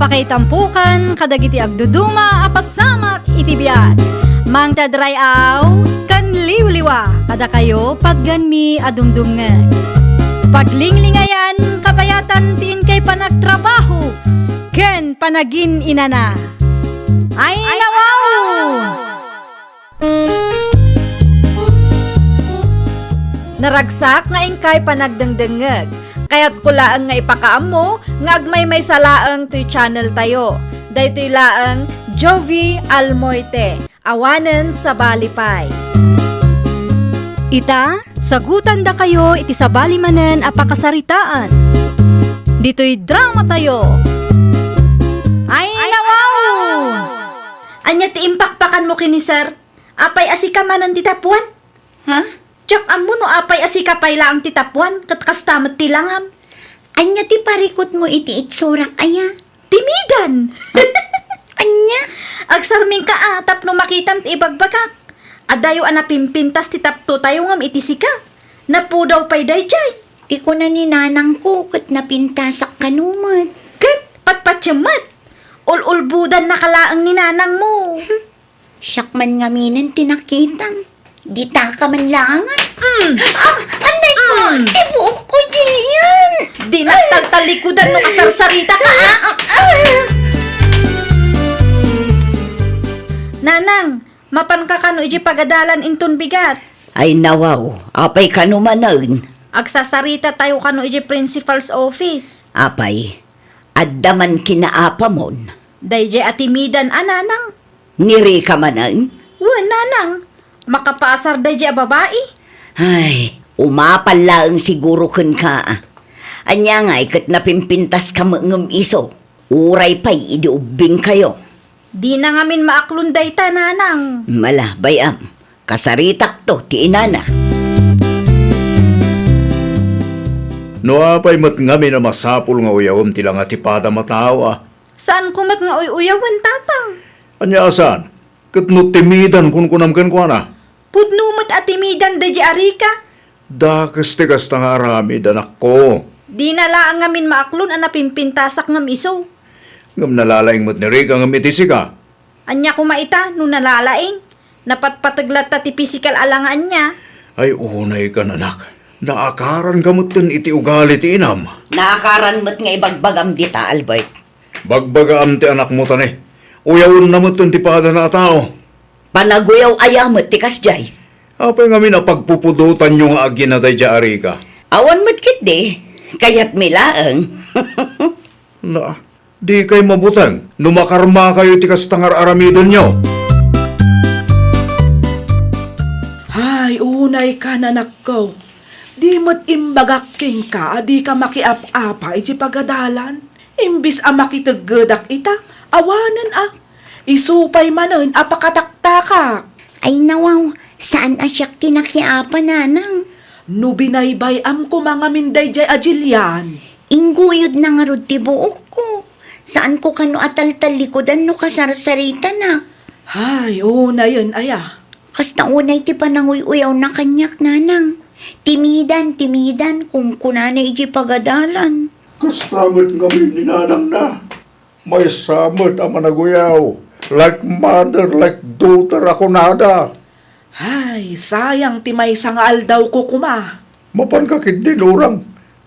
Apakaitampukan, kadagiti agduduma, apasamak itibiyat. Mang tadrayaw, kan liwliwa, kada kayo pagganmi adumdumngan. Paglinglingayan, kabayatan tiin kay panagtrabaho, ken panagin inana. Ay nawaw! Naragsak nga ingkay panagdengdengeg. Kaya't kulaang nga ipakaam mo, nga agmay salaang to'y channel tayo. Dahito'y laang Jovi Almoite, awanen sa balipay. Ita, sagutan da kayo iti sa balimanen apakasaritaan. Dito'y drama tayo. Ay nawaw! Anya ti impakpakan mo kini sir? Apay asika manan ti tapuan? Ha? Tsak amo no apay asika pay laang ti tapuan kat kastamat ti langam. Anya ti parikot mo iti itsurak aya? Timidan! Anya? Agsarming ka atap no makitam ti ibagbagak. Adayo anapimpintas ti tapto tayo ngam iti sika. Napudaw pay dayjay. Ti ko na ni nanang ko kat napintasak kanumat. Kat patpatyamat. Ul-ulbudan na kalaang ni nanang mo. Siyak man nga minin tinakitam. Di taka man lang. Anay ko! Tibuok ko diyan! Di na taltalikudan no kasarsarita ka Nanang, mapan ka kano iji pagadalan inton bigat. Ay nawaw, apay kanumanan. Agsasarita tayo kano iji principal's office. Apay, addaman kinaapamon. Dayjay atimidan nanang. Ngiri ka manan? Nanang. Makapaasar dayjay a babae. Ay, umapal lang siguro kun ka. Anya nga, ikat napimpintas ka ngam iso. Uray pa'y idiubing kayo. Di na ngamin maaklunday ta, nanang. Mala, bayam. Kasaritak to, ti inana. No apay mat ngami na masapul nga uyawam tila nga tipada matawa. Saan kumat nga uyawan, tatang? Anya asan? Kat no timidan kun kunamkan ko na. Pudnumat atimidan dayjay arika. Dakas tigas nga arami danak ko. Di na laang ngamin maaklon ang napimpintasak ngam iso. Ngam nalalaing mat ni Rika ngam itisi ka. Anya kumaita no nalalaing. Napatpataglat ta ti pisikal alangan niya. Ay unay ka nanak. Naakaran kamutin iti ugali ti inam. Naakaran mo't nga ibagbagam dita, Albert. Bagbaga am ti anak mo tani. Uyawon na mo ti pada na tao. Panaguyaw ayamot ti kasjay. Apay ngami na pagpupudutan yung agi na day ari ka. Awan mo't kit di, kayat milaang. Na, di kay mabutang. Numakarma kayo ti kastangar aramidon nyo. Hay, unay ka nanak ko. Di mo't imbagaking ka, di ka makiap-apa iti pagadalan. Imbis a makitaggedak ita, awanan Isupay manon apakataktakak. Ay nawaw, saan asyak tinakiapa nanang? No binaybayam ko mga minday jay ajilyan. Ingguyod na nga rod ti buok ko. Saan ko kano atal-talikodan no kasarsarita na? Hay, una yun, aya. Kasta unay ti pananguy-uyaw na kanyak nanang. Timidan, kung kunana iji pagadalan. Kastamit ngami ni nanang na. May samot ang managuyaw. Like mother, like daughter ako nada. Hay, sayang ti may sangal daw ko kuma. Mapankakit din orang.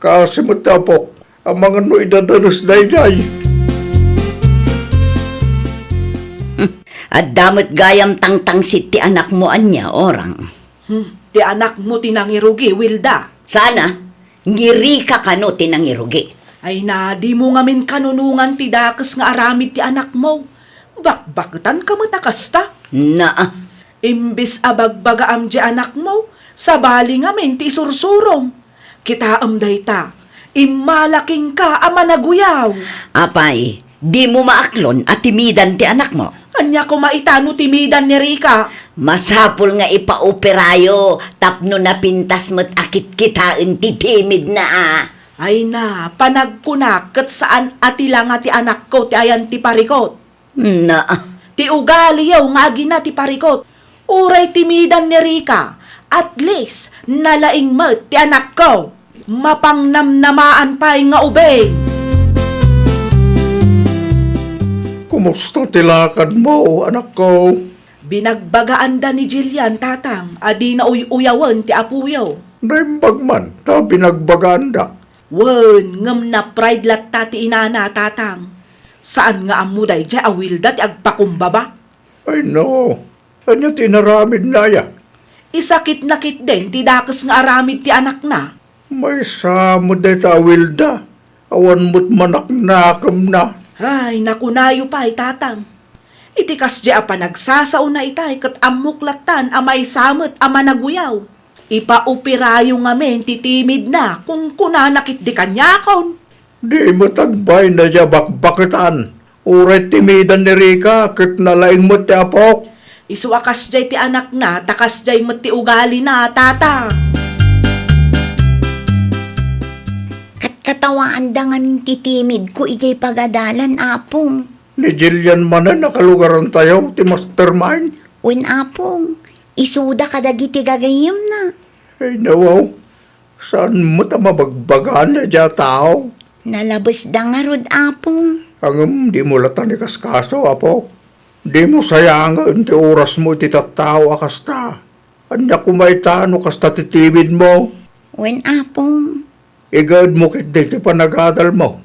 Kasi matapok. Ang mga no idadalos dayjay. At damot gayam tangtangsit ti anak mo anya, orang. Ti anak mo tinangirugi, Wilda. Sana, ngiri ka kano tinangirugi. Ay na, di mo ngamin kanunungan ti dakas nga aramid ti anak mo. Bakbaktan ka mo takasta. Na, Imbis abagbagaam di anak mo, sabali ngamin ti isursurong. Kitaam dayta, imalaking ka ama naguyaw. apay, di mo maaklon at timidan ti anak mo. Anya ko maitano timidan ni Rika. Masapul nga ipaoperayo, tapno na pintas mo't akit kitain ti timid na Ay na, panagkunak kat saan atila nga ti anak ko ti ayan ti parikot. Na, Ti ugali yaw nga gina ti parikot. Uray timidan ni Rika. At least, nalaing mo ti anak ko. Mapangnamnamaan pa'y nga ubay. Kumusta tilakad mo, anak ko? Binagbagaan da ni Jillian, tatang. Adi na uyawan ti apuyaw. Naimbag man, ta binagbaganda. Wen, ngam na pride lat tati inana, tatang. Saan nga amuday dya awilda ti agpakumbaba? Ay no, anya tinaramid na ya. Isakit nakit din ti dakas nga aramid ti anak na. May samod ay tawilda. Awan mo't manak nakam na. Ay, nakunayo pa ay tatang. Itikas di apa nagsasaw na itay kat amuklatan amay samot ama naguyaw. Ipaupirayo nga men titimid na kung kunanakit di kanyakon. Di matagbay na siya bakbakitan. Uray timidan ni Rika, kit nalaing mo ti apok. Isuakas jay ti anak na, takas jay mati ugali na, tatang. Katawaan da nga min titimid ko ijay pagadalan, apong. Ni Jillian man na nakalugaran tayo, ti mastermind. Wen apong, isuda kadagiti gagayim na. Ay nawaw, saan mo ta mabagbagan na dya tao? Nalabas da nga rod, apong. Ang di mo latan ni kaskaso, apok. Di mo sayangan ti oras mo ti tattao akasta. Anya kumaytano kasta titibid mo. Wen apong. Igad mo kit di ti panagadal mo.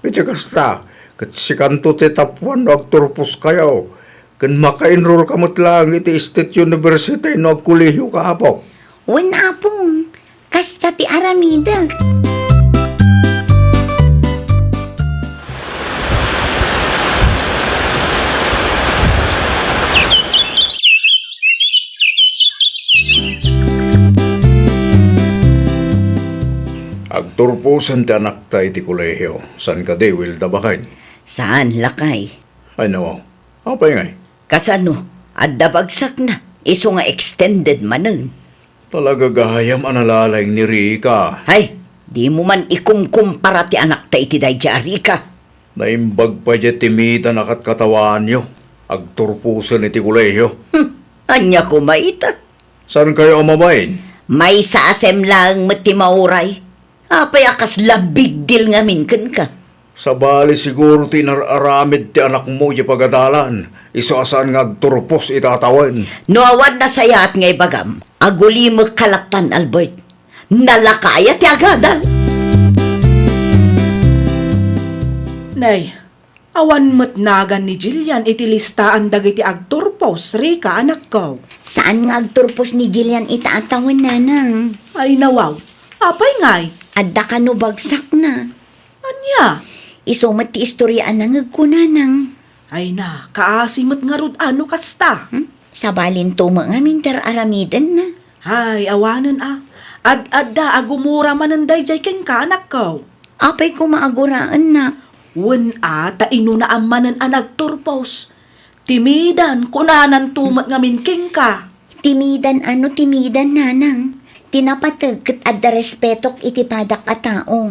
Iti kasta, kat si kanto ti tapuan no agturpos kayo. Kan maka-enroll ka mo't lang iti State University no agkuliyo ka apok. Wen apong. Kasta ti aramida. Agturpusan ti anak ta iti kolehiyo. San ka di, Wilda bakay? Saan lakay? Ay nawaw, apay ngay. Kasano? Adda bagsak na. Iso nga extended manen. Talaga gahayam analalay ni Rika. Hay, di mo man ikumkumpara ti anak ta iti dayja Rika. Naimbag pa dya timita nakat katawan nyo. Agturpusan iti kolehiyo. Anya ko maita. Saan kayo amabayin? May sa asem lang mati mauray. Apay akas labig deal nga minken ka. Sa bali siguro tinararamid ti anak mo di pagadalan. Iso asan nga agturpos itatawan. Nuawad na sayat ngay bagam. Aguli mo kalaktan, Albert. Nalakaya ti agadal. Nay, awan mo't nagan ni Jillian iti listaan dagiti agturpos, Rika, anak ko. Saan nga agturpos ni Jillian itaatawin nanang? Ay nawaw, apay ngay. Adda ka no bagsak na. Anya? Isumat ti istoryaan na ngagkunanang. Ay na, kaasimot nga rod ano kasta. Sa balin tuma nga minter aramidan na. Ay, awanan Ad-adda agumura mananday jay ken ka anak ko. Apay ko maaguraan na. Wen taino na amanan anag turpos. Timidan, kunanan tumat nga minking ka. Timidan nanang. Tinapatag kat adda respetok iti padak a tao.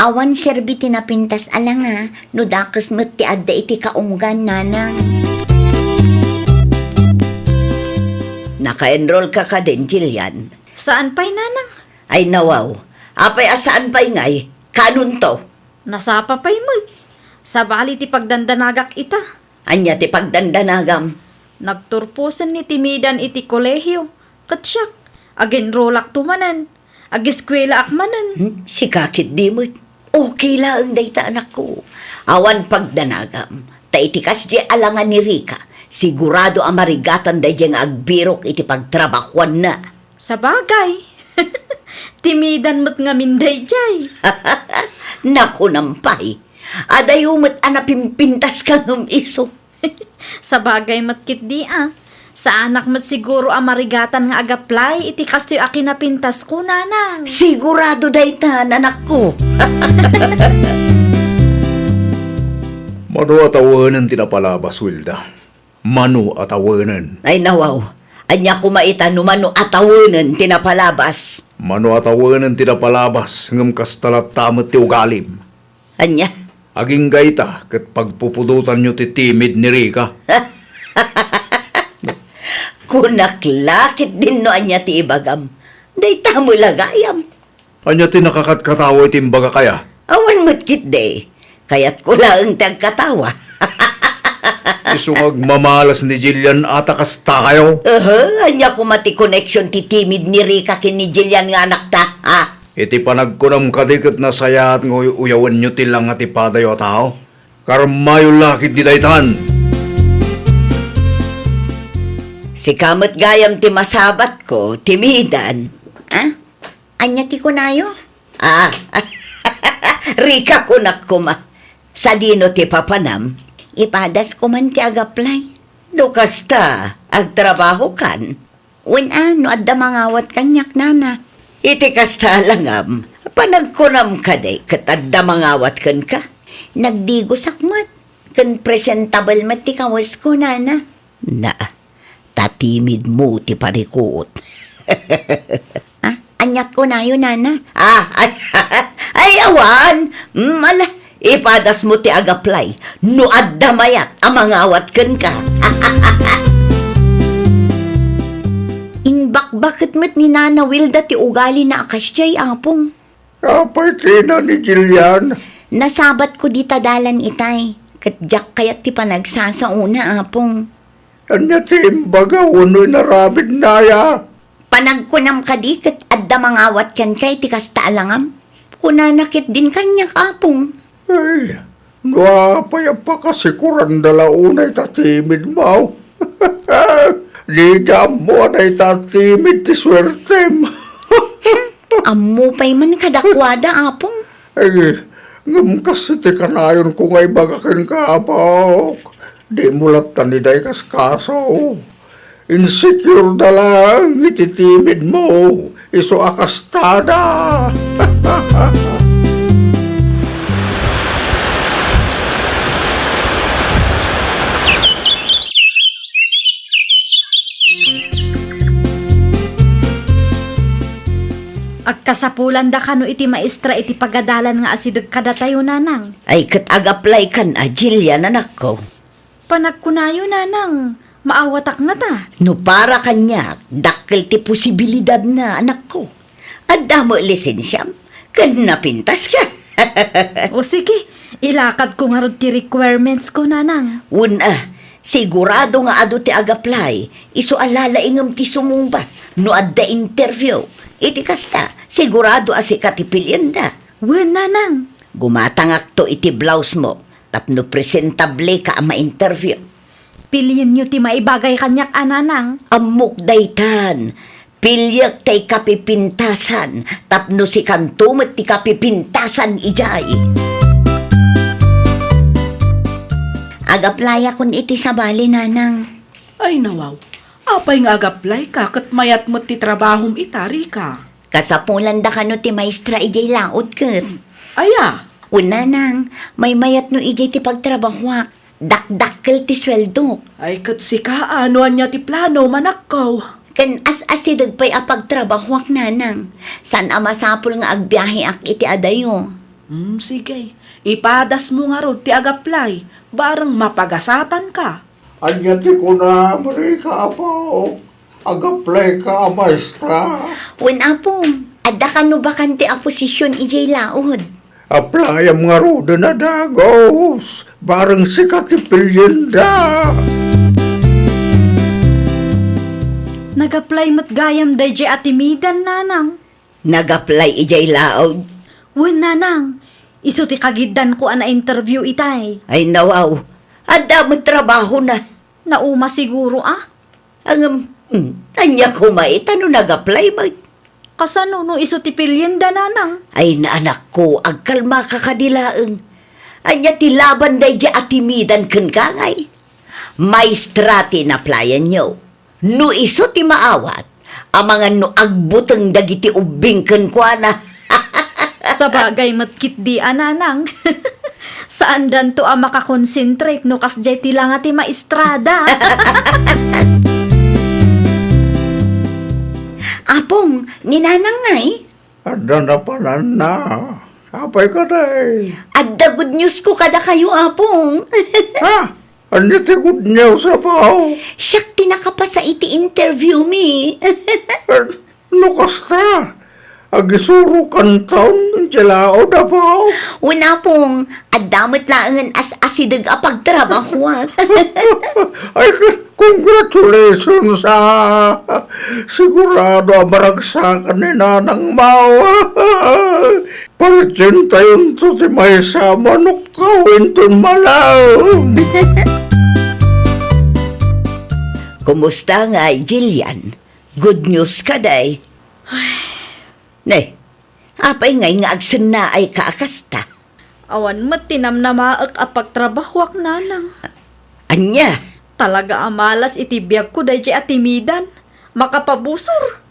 Awan serbi tinapintas ala nga, no dakas met ti adda iti kaunggan nanang. Naka-enroll ka din, Jillian. Saan pa'y nanang? Ay nawaw. Apay asaan pa'y ngay? Kanun to? Nasapa pa'y mo. Sa bali ti pagdandanagak ita. Anya ti pagdandanagam. Nagturpusan ni timidan iti kolehiyo. Katsyak, agenrolak tumanan. Agiskwela akmanan. Si kakit di mo't. Okay lang dayta anak ko. Awan pagdanagam. Ta itikas di alangan ni Rika. Sigurado ang marigatan day nga agbirok iti pagtrabahuan na. Sa bagay. Timidan mo't nga minday jay. Naku nampay. Aday umot anapimpintas ka ng iso. Sa bagay matkit di Sa anak mat siguro ang marigatan nga agaplay, iti kastoy akin na pintas ko, nanang. Sigurado dayta anak ko. Mano atawanan tinapalabas, Wilda. Mano atawanan. Ay nawaw. Anya kumaita numano atawanan tinapalabas. Mano atawanan tinapalabas ngam kastalat tamat ti ugalim. Anya? Aging gayta kat pagpupudutan nyo ti timid ni Rika. Kunaklakit din no anya ti ibagam. Dayta mo lagayam. Anya ti nakakatkatawa iti imbaga kaya? Awan mo't kit day. Kaya't ko lang tagkatawa. Isungag mamalas ni Jillian ata kasta kayo. Anya ko mati connection ti timid ni Rika kin ni Jillian nga anak ta, ha? Iti panagkunam kadikit na saya at uyawan nyo tilang at ipadayo tao. Karmayo lakit di daytan. Si kamot gayam ti masabat ko, timidan. Ah? Anya ti kunayo? Ah, Rika kunak kuma. Sa dino ti papanam, Ipadas ko man ti agaplay. dukas ta, agtrabaho kan. No adda mangawat kanyak nana. Iti kasta langam, panagkunam ka day, katadda mangawat kan ka. Nagdigo sakmat. Kan presentable mat ti kawas ko nana. Na, tatimid mo ti parikot. Ah? Anyak ko na yun nana. Ay, awan! Mala, ipadas mo ti agaplay. No adda mayat, amangawat kan ka. Bakit mo't ni Nana Wilda ti ugali na akasyay apong. Apay tina ni Jillian. Nasabat ko di tadalan itay. Katjak kayat ti panagsasauna apong. Anya ti imbaga uno'y narabid na ya. Panagkunam ka di kat adda mangawat kan kay ti kasta alangam. Kunanakit din kanyak apong. Ay, nuapay pa kasi kurandala unay tatimid mo. Di mo na itatimid ti swertem. Ammo pa'y man kadakwada apong. Ay, ngam kasi ti kanayon ko ngay bagakin ka apok. Di mulat taniday kas kaso. Insecure na lang ititimid mo. Iso akastada. Agkasapulan da kano iti maestra iti pagadalan nga asideg kada tayo nanang. Ay, kat agaplay kan Jillian anak ko. Panagkunayo nanang, maawatak na ta. No para kanya, dakkel ti posibilidad na anak ko. At damo lisensyam, kan napintas ka. O sige, ilakad ko nga rod ti requirements ko nanang. Una, sigurado nga ado ti agaplay, iso alala ingam ti sumumbat, no adda interview. Iti kasta, sigurado asi katipilyan da. Wen nanang. Gumatangak to iti blouse mo, tapno presentable ka ama interview. Piliin nyo ti maibagay kanyak ananang. Amok daytan, pilyak tay kapipintasan, tapno si kantumot ti kapipintasan ijay. Agaplaya kun iti sabali nanang. Ay nawaw, apay nga agaplay ka kat mayat mo ti trabahom itari ka. Kasapulan da kano ti maestra ijay laod ket. Aya, Una nang, may mayat no ijay ti pagtrabahwak. Dakdakkel ti sweldo. ay kat si ka anuan niya ti plano manakkaw. Kan as-asidag pa'y apagtrabahwak nanang. San amasapol nga agbiyahe ak iti adayo. Sige, ipadas mo nga rod ti agaplay, barang mapagasatan ka. Anya ti ko na, Marika apok. Agaplay ka, maestra. Una po, adda kano bakan ti aposisyon ijay laod. Apply ang mga roda na dagos. Barang si katipilyan da. Nag-apply mat gayam dayjay atimidan nanang. Nag-apply ijay laod. Wen nanang, iso ti kagidan ko ana interview itay. Ay nawaw, adda mo trabaho na. Nauma siguro Ang, tanya ko maitano nag-apply ba? Kasano no iso ti pilyenda nanang. Ay na anak ko, agkalma ka kadilaeng. Anya ti laban day di atimidan ken kangay. Maestrati na playan nyo. No iso ti maawat, amangan no agbuteng dagiti ubing ken kuana. Sa bagay matkit di ananang. Saan dan to makakonsentrate no kasjay ti lang ti maestrada. Apong, ninanang ngay. Ada na panan na. Apay ka day. Adda good news ko kada kayo, apong. Ha? Anya ti good news sa pao? Siyak tinakapa sa iti interview mi. Lukas ka. Agisurukan taon, Jalao na po. Una pong, adamot laangan as asidag a pagtrabaho. Ay, congratulations sa sigurado maragsakan ni Nanang Mawa. Partin tayon to si may sama no kawin ton malaw. Kumusta nga, Jillian? Good news ka, day. Nay, apay ngay nga agsan na ay kaakasta. Awan mat tinamnamaak a pagtrabahwak nanang. Anya, Talaga amalas itibiyag ko day jay atimidan. Makapabusor.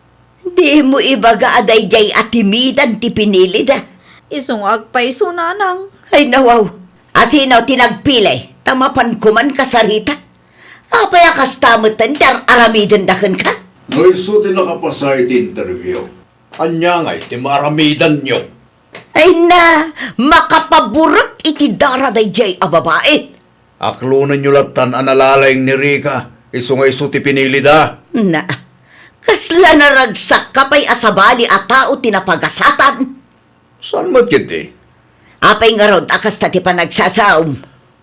di mo ibaga aday jay atimidan ti pinili da. Isungag paiso nanang. Ay nawaw, asinaw tinagpilay, tamapan kuman kasarita. Apay akastamutan dar aramidan dahan ka? No iso ti nakapasay ti interview. Anya ngay ti maramidan nyo. Ay na, makapaburot iti daraday jay a babae. Aklunan nyo latan analalayng ni Rika. Iso nga iso ti pinili da. Na, kasla naragsak ka pa'y asabali at tao tinapagasatan. Saan mo kiti? Apay nga rod, akas ta ti panagsasaom.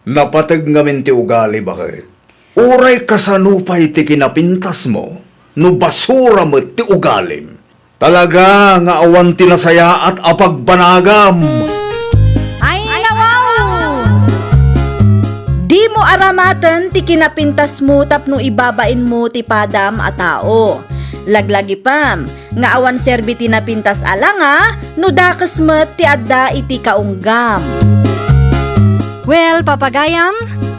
Napatag ngamin ti ugali bakit? Uray kasanupay ti kinapintas mo, no basura mo ti ugalim. Talaga nga awan tinasaya at apagbanagam. Ay, nawaw! Di mo aramatan ti kinapintas mo tapno ibabain mo ti padam a tao. Laglagi pam, nga awan serbi tinapintas alanga, no dakas met ti adda iti kaunggam. Well, papagayam,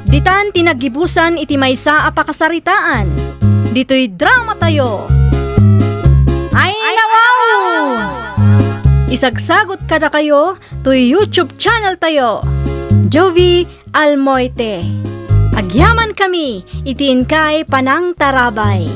ditan tinagibusan iti maysa a pakasaritaan. Dito'y drama tayo. Ay, nawaw! Isagsagot kada kayo to YouTube channel tayo. Jovi Almoite. Agyaman kami, itiin kay Panang Tarabay.